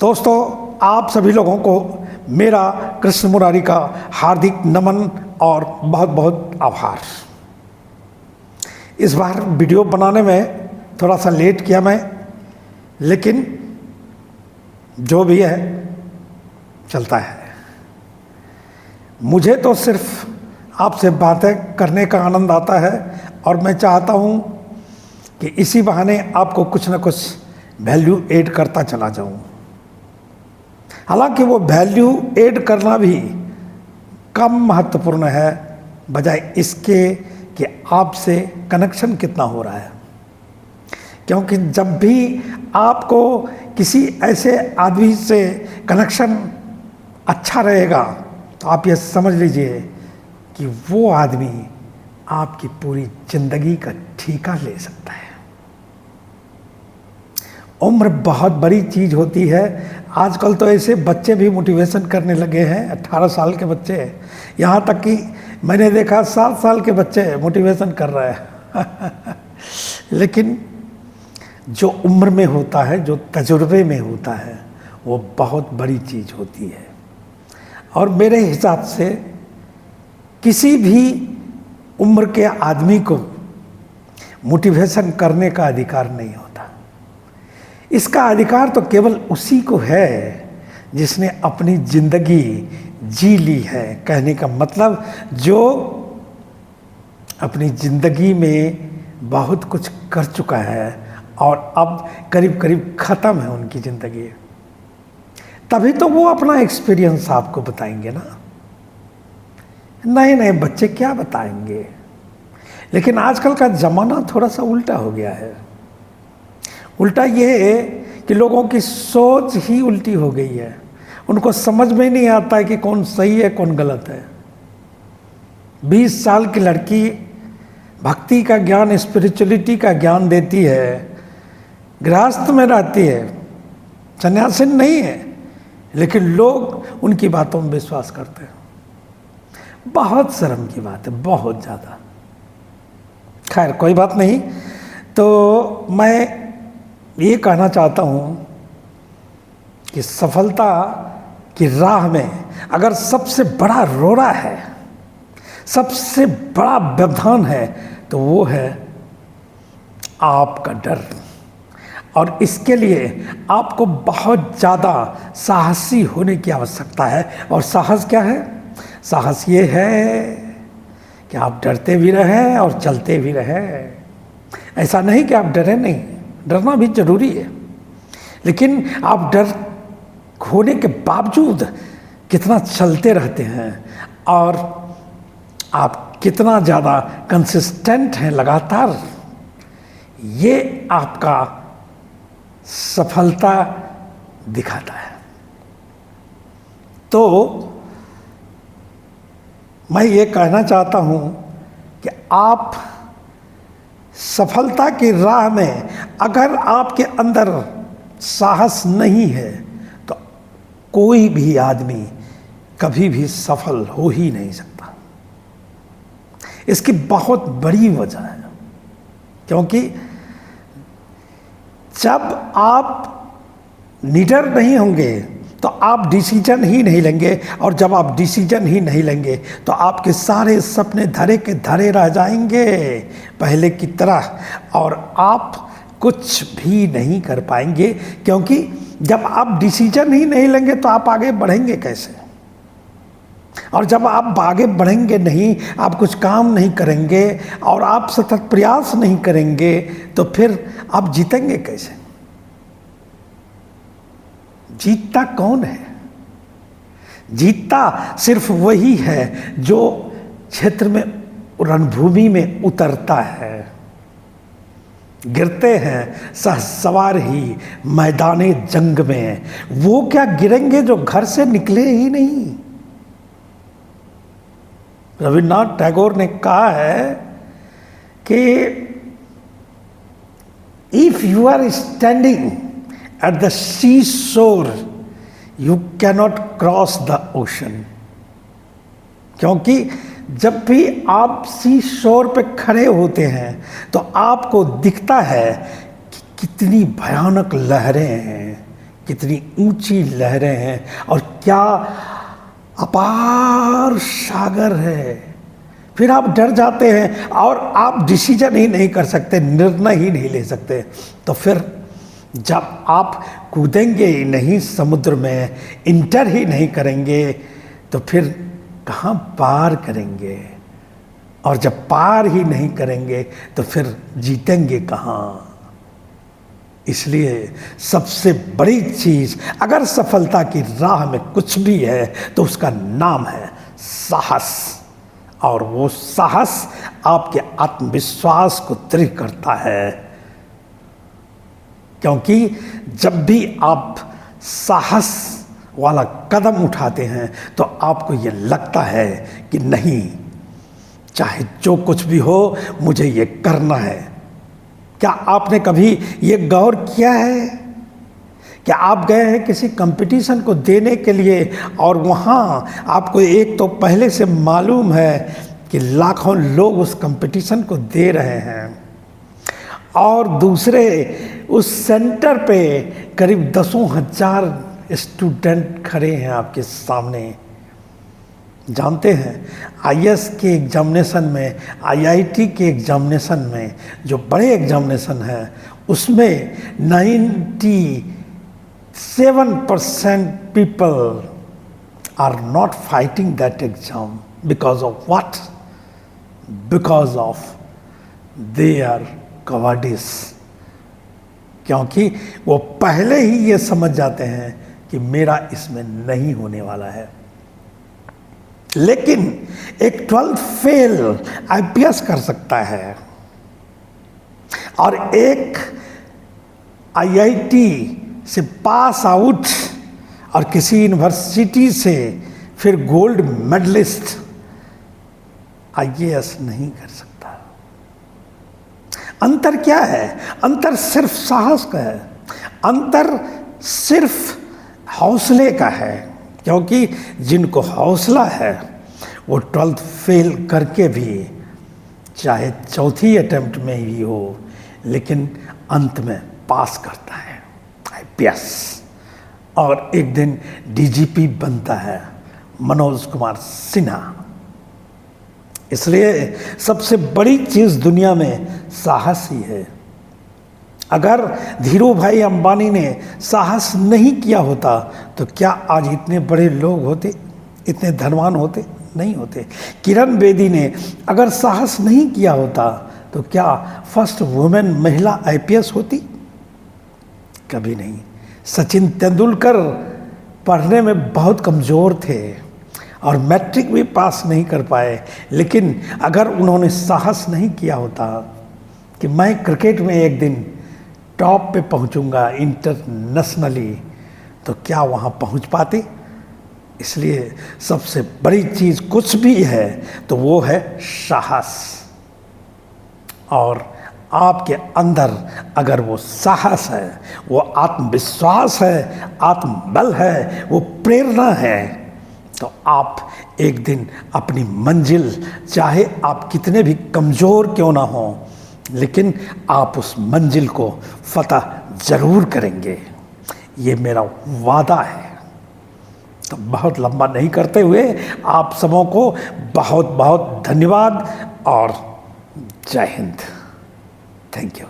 दोस्तों, आप सभी लोगों को मेरा कृष्ण मुरारी का हार्दिक नमन और बहुत बहुत आभार। इस बार वीडियो बनाने में थोड़ा सा लेट किया मैं, लेकिन जो भी है चलता है। मुझे तो सिर्फ आपसे बातें करने का आनंद आता है और मैं चाहता हूँ कि इसी बहाने आपको कुछ न कुछ वैल्यू ऐड करता चला जाऊँ। हालांकि वो वैल्यू ऐड करना भी कम महत्वपूर्ण है बजाय इसके कि आपसे कनेक्शन कितना हो रहा है। क्योंकि जब भी आपको किसी ऐसे आदमी से कनेक्शन अच्छा रहेगा तो आप ये समझ लीजिए कि वो आदमी आपकी पूरी जिंदगी का ठेका ले सकता है। उम्र बहुत बड़ी चीज़ होती है। आजकल तो ऐसे बच्चे भी मोटिवेशन करने लगे हैं, 18 साल के बच्चे, यहाँ तक कि मैंने देखा 7 साल के बच्चे मोटिवेशन कर रहे हैं। लेकिन जो उम्र में होता है, जो तजुर्बे में होता है, वो बहुत बड़ी चीज़ होती है। और मेरे हिसाब से किसी भी उम्र के आदमी को मोटिवेशन करने का अधिकार नहीं होता। इसका अधिकार तो केवल उसी को है जिसने अपनी जिंदगी जी ली है। कहने का मतलब जो अपनी जिंदगी में बहुत कुछ कर चुका है और अब करीब करीब ख़त्म है उनकी ज़िंदगी, तभी तो वो अपना एक्सपीरियंस आपको बताएंगे ना। नए नए बच्चे क्या बताएंगे। लेकिन आजकल का ज़माना थोड़ा सा उल्टा हो गया है। उल्टा ये है कि लोगों की सोच ही उल्टी हो गई है। उनको समझ में नहीं आता है कि कौन सही है कौन गलत है। 20 साल की लड़की भक्ति का ज्ञान, स्पिरिचुअलिटी का ज्ञान देती है, गृहस्थ में रहती है, सन्यासिन नहीं है, लेकिन लोग उनकी बातों में विश्वास करते हैं। बहुत शर्म की बात है, बहुत ज़्यादा। खैर कोई बात नहीं। तो मैं ये कहना चाहता हूँ कि सफलता की राह में अगर सबसे बड़ा रोड़ा है, सबसे बड़ा व्यवधान है, तो वो है आपका डर। और इसके लिए आपको बहुत ज़्यादा साहसी होने की आवश्यकता है। और साहस क्या है? साहस ये है कि आप डरते भी रहें और चलते भी रहें। ऐसा नहीं कि आप डरे नहीं, डरना भी जरूरी है, लेकिन आप डर होने के बावजूद कितना चलते रहते हैं और आप कितना ज़्यादा कंसिस्टेंट हैं लगातार, ये आपका सफलता दिखाता है। तो मैं ये कहना चाहता हूँ कि आप सफलता की राह में अगर आपके अंदर साहस नहीं है तो कोई भी आदमी कभी भी सफल हो ही नहीं सकता। इसकी बहुत बड़ी वजह है, क्योंकि जब आप निडर नहीं होंगे तो आप डिसीजन ही नहीं लेंगे, और जब आप डिसीजन ही नहीं लेंगे तो आपके सारे सपने धरे के धरे रह जाएंगे पहले की तरह, और आप कुछ भी नहीं कर पाएंगे। क्योंकि जब आप डिसीजन ही नहीं लेंगे तो आप आगे बढ़ेंगे कैसे? और जब आप आगे बढ़ेंगे नहीं, आप कुछ काम नहीं करेंगे और आप सतत प्रयास नहीं करेंगे, तो फिर आप जीतेंगे कैसे? जीतता कौन है? जीतता सिर्फ वही है जो क्षेत्र में, रणभूमि में उतरता है। गिरते हैं सहसवार ही मैदाने जंग में, वो क्या गिरेंगे जो घर से निकले ही नहीं। रविन्द्रनाथ टैगोर ने कहा है कि if you are standing at the seashore, you cannot cross the ocean। क्योंकि जब भी आप सी शोर पे खड़े होते हैं तो आपको दिखता है कि कितनी भयानक लहरें हैं, कितनी ऊंची लहरें हैं और क्या अपार सागर है। फिर आप डर जाते हैं और आप डिसीजन ही नहीं कर सकते, निर्णय ही नहीं ले सकते। तो फिर जब आप कूदेंगे ही नहीं समुद्र में, इंटर ही नहीं करेंगे, तो फिर कहाँ पार करेंगे? और जब पार ही नहीं करेंगे तो फिर जीतेंगे कहाँ? इसलिए सबसे बड़ी चीज, अगर सफलता की राह में कुछ भी है तो उसका नाम है साहस। और वो साहस आपके आत्मविश्वास को दृढ़ करता है, क्योंकि जब भी आप साहस वाला कदम उठाते हैं तो आपको ये लगता है कि नहीं, चाहे जो कुछ भी हो मुझे ये करना है। क्या आपने कभी ये गौर किया है? क्या आप गए हैं किसी कंपटीशन को देने के लिए और वहाँ आपको एक तो पहले से मालूम है कि लाखों लोग उस कंपटीशन को दे रहे हैं, और दूसरे उस सेंटर पे करीब 10,000 स्टूडेंट खड़े हैं आपके सामने। जानते हैं आईएएस के एग्जामिनेशन में, आईआईटी के एग्जामिनेशन में, जो बड़े एग्जामिनेशन हैं, उसमें 97% people are not fighting that exam because of what? Because of they are cowards. क्योंकि वो पहले ही ये समझ जाते हैं कि मेरा इसमें नहीं होने वाला है। लेकिन एक 12th फेल आईपीएस कर सकता है, और एक आईआईटी से पास आउट और किसी यूनिवर्सिटी से फिर गोल्ड मेडलिस्ट आईएएस नहीं कर सकता। अंतर क्या है? अंतर सिर्फ साहस का है, अंतर सिर्फ हौसले का है। क्योंकि जिनको हौसला है वो 12th फेल करके भी, चाहे चौथी अटेम्प्ट में ही हो, लेकिन अंत में पास करता है आईपीएस, और एक दिन डीजीपी बनता है, मनोज कुमार सिन्हा। इसलिए सबसे बड़ी चीज़ दुनिया में साहस ही है। अगर धीरू भाई अंबानी ने साहस नहीं किया होता तो क्या आज इतने बड़े लोग होते, इतने धनवान होते? नहीं होते। किरण बेदी ने अगर साहस नहीं किया होता तो क्या फर्स्ट वुमेन महिला आईपीएस होती? कभी नहीं। सचिन तेंदुलकर पढ़ने में बहुत कमज़ोर थे और मैट्रिक भी पास नहीं कर पाए, लेकिन अगर उन्होंने साहस नहीं किया होता कि मैं क्रिकेट में एक दिन टॉप पे पहुंचूंगा इंटरनेशनली, तो क्या वहां पहुंच पाते? इसलिए सबसे बड़ी चीज़ कुछ भी है तो वो है साहस। और आपके अंदर अगर वो साहस है, वो आत्मविश्वास है, आत्मबल है, वो प्रेरणा है, तो आप एक दिन अपनी मंजिल, चाहे आप कितने भी कमज़ोर क्यों ना हो, लेकिन आप उस मंजिल को फतह ज़रूर करेंगे। ये मेरा वादा है। तो बहुत लंबा नहीं करते हुए आप सबों को बहुत बहुत धन्यवाद और जय हिंद। Thank you.